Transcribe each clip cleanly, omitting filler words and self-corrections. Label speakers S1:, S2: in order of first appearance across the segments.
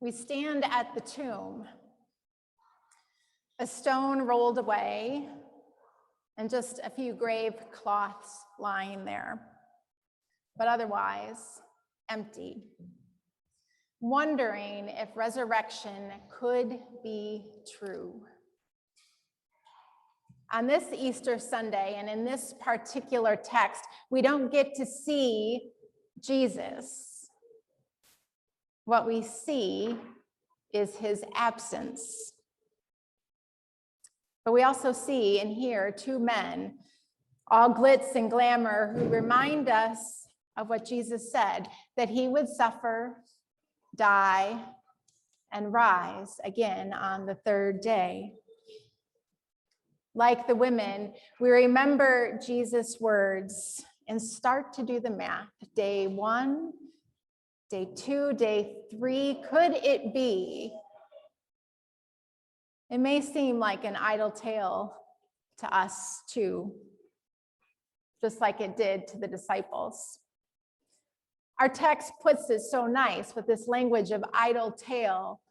S1: We stand at the tomb, a stone rolled away, and just a few grave cloths lying there, but otherwise empty, wondering if resurrection could be true. On this Easter Sunday, and in this particular text, we don't get to see Jesus. What we see is his absence. But we also see and hear two men, all glitz and glamour, who remind us of what Jesus said, that he would suffer, die, and rise again on the third day. Like the women, we remember Jesus' words and start to do the math. Day 1, day 2, day 3, could it be? It may seem like an idle tale to us too, just like it did to the disciples. Our text puts it so nice with this language of idle tale.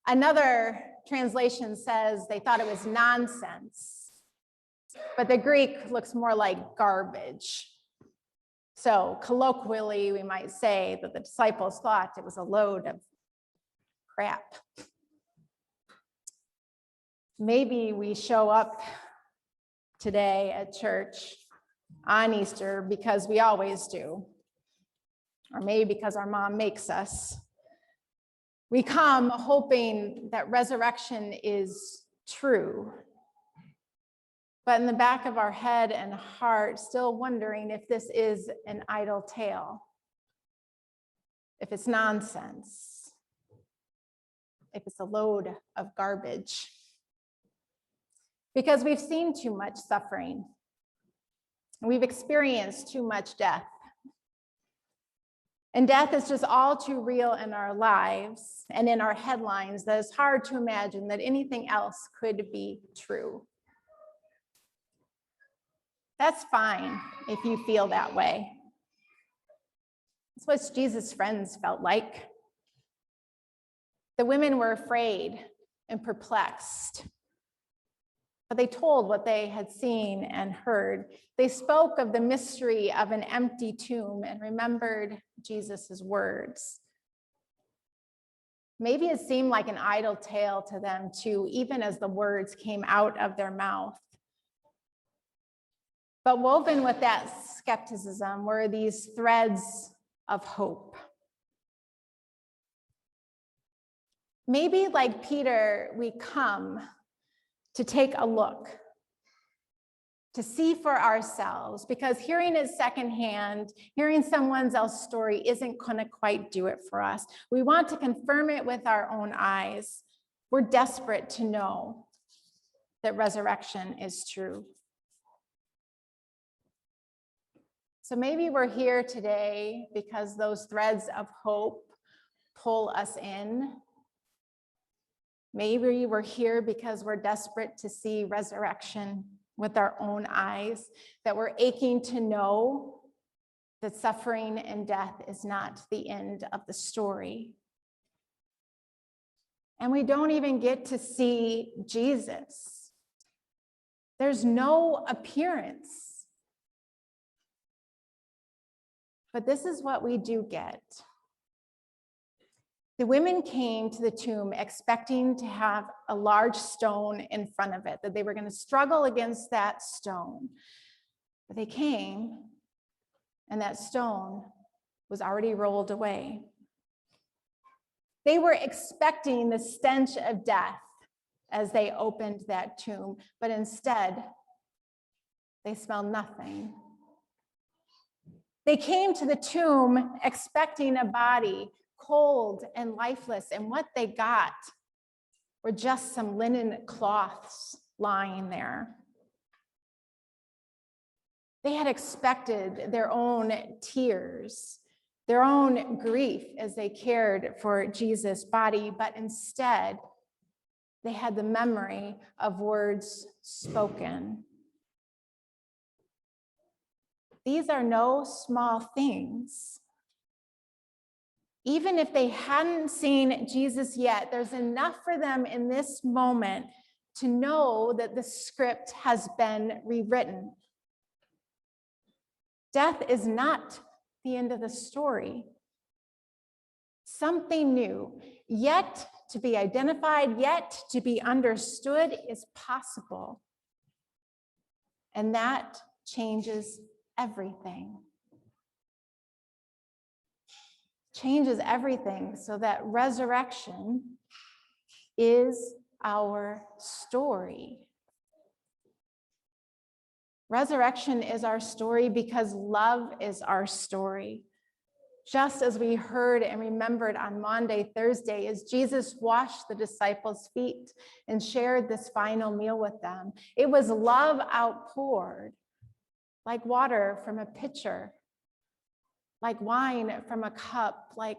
S1: Another translation says they thought it was nonsense, but the Greek looks more like garbage. So colloquially, we might say that the disciples thought it was a load of crap. Maybe we show up today at church on Easter because we always do, or maybe because our mom makes us. We come hoping that resurrection is true, but in the back of our head and heart, still wondering if this is an idle tale, if it's nonsense, if it's a load of garbage. Because we've seen too much suffering, and we've experienced too much death. And death is just all too real in our lives and in our headlines that it's hard to imagine that anything else could be true. That's fine if you feel that way. That's what Jesus' friends felt like. The women were afraid and perplexed, but they told what they had seen and heard. They spoke of the mystery of an empty tomb and remembered Jesus' words. Maybe it seemed like an idle tale to them too, even as the words came out of their mouth. But woven with that skepticism were these threads of hope. Maybe like Peter, we come to take a look, to see for ourselves, because hearing it secondhand, hearing someone else's story isn't going to quite do it for us. We want to confirm it with our own eyes. We're desperate to know that resurrection is true. So maybe we're here today because those threads of hope pull us in. Maybe we're here because we're desperate to see resurrection with our own eyes, that we're aching to know that suffering and death is not the end of the story. And we don't even get to see Jesus. There's no appearance. But this is what we do get. The women came to the tomb expecting to have a large stone in front of it, that they were going to struggle against that stone. But they came, and that stone was already rolled away. They were expecting the stench of death as they opened that tomb, but instead, they smelled nothing. They came to the tomb expecting a body, cold and lifeless, and what they got were just some linen cloths lying there. They had expected their own tears, their own grief as they cared for Jesus' body, but instead, they had the memory of words spoken. These are no small things. Even if they hadn't seen Jesus yet, there's enough for them in this moment to know that the script has been rewritten. Death is not the end of the story. Something new, yet to be identified, yet to be understood, is possible. And that changes everything. Changes everything so that resurrection is our story. Resurrection is our story because love is our story. Just as we heard and remembered on Maundy, Thursday, as Jesus washed the disciples' feet and shared this final meal with them, it was love outpoured, like water from a pitcher, like wine from a cup, like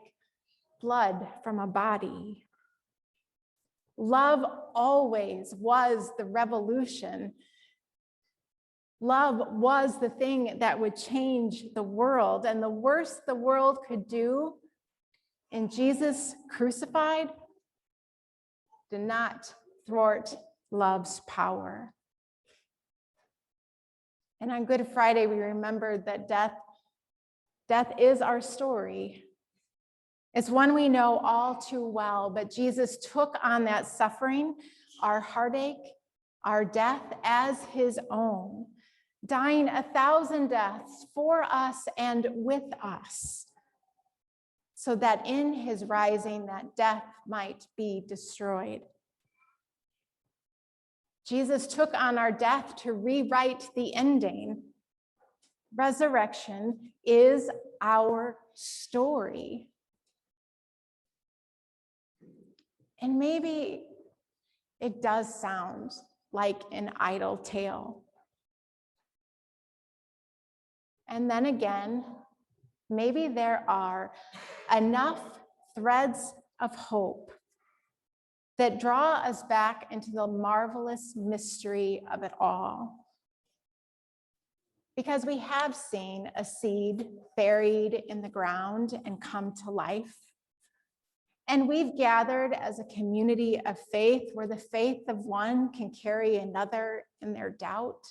S1: blood from a body. Love always was the revolution. Love was the thing that would change the world, and the worst the world could do in Jesus crucified did not thwart love's power. And on Good Friday, we remembered that death is our story. It's one we know all too well, but Jesus took on that suffering, our heartache, our death as his own, dying 1,000 deaths for us and with us, so that in his rising, that death might be destroyed. Jesus took on our death to rewrite the ending. Resurrection is our story. And maybe it does sound like an idle tale. And then again, maybe there are enough threads of hope that draw us back into the marvelous mystery of it all. Because we have seen a seed buried in the ground and come to life. And we've gathered as a community of faith where the faith of one can carry another in their doubt.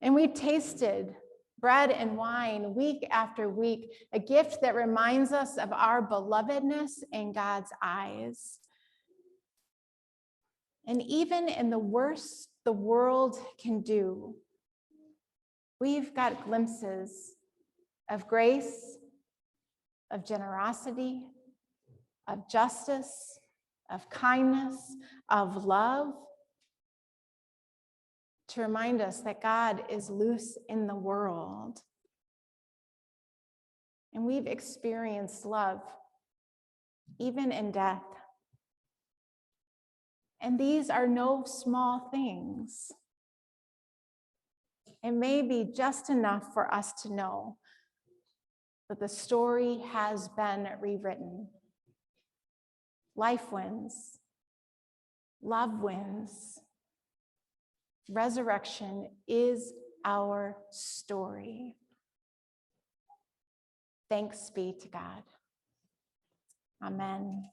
S1: And we've tasted bread and wine week after week, a gift that reminds us of our belovedness in God's eyes. And even in the worst the world can do, we've got glimpses of grace, of generosity, of justice, of kindness, of love, to remind us that God is loose in the world. And we've experienced love, even in death. And these are no small things. It may be just enough for us to know that the story has been rewritten. Life wins. Love wins. Resurrection is our story. Thanks be to God. Amen.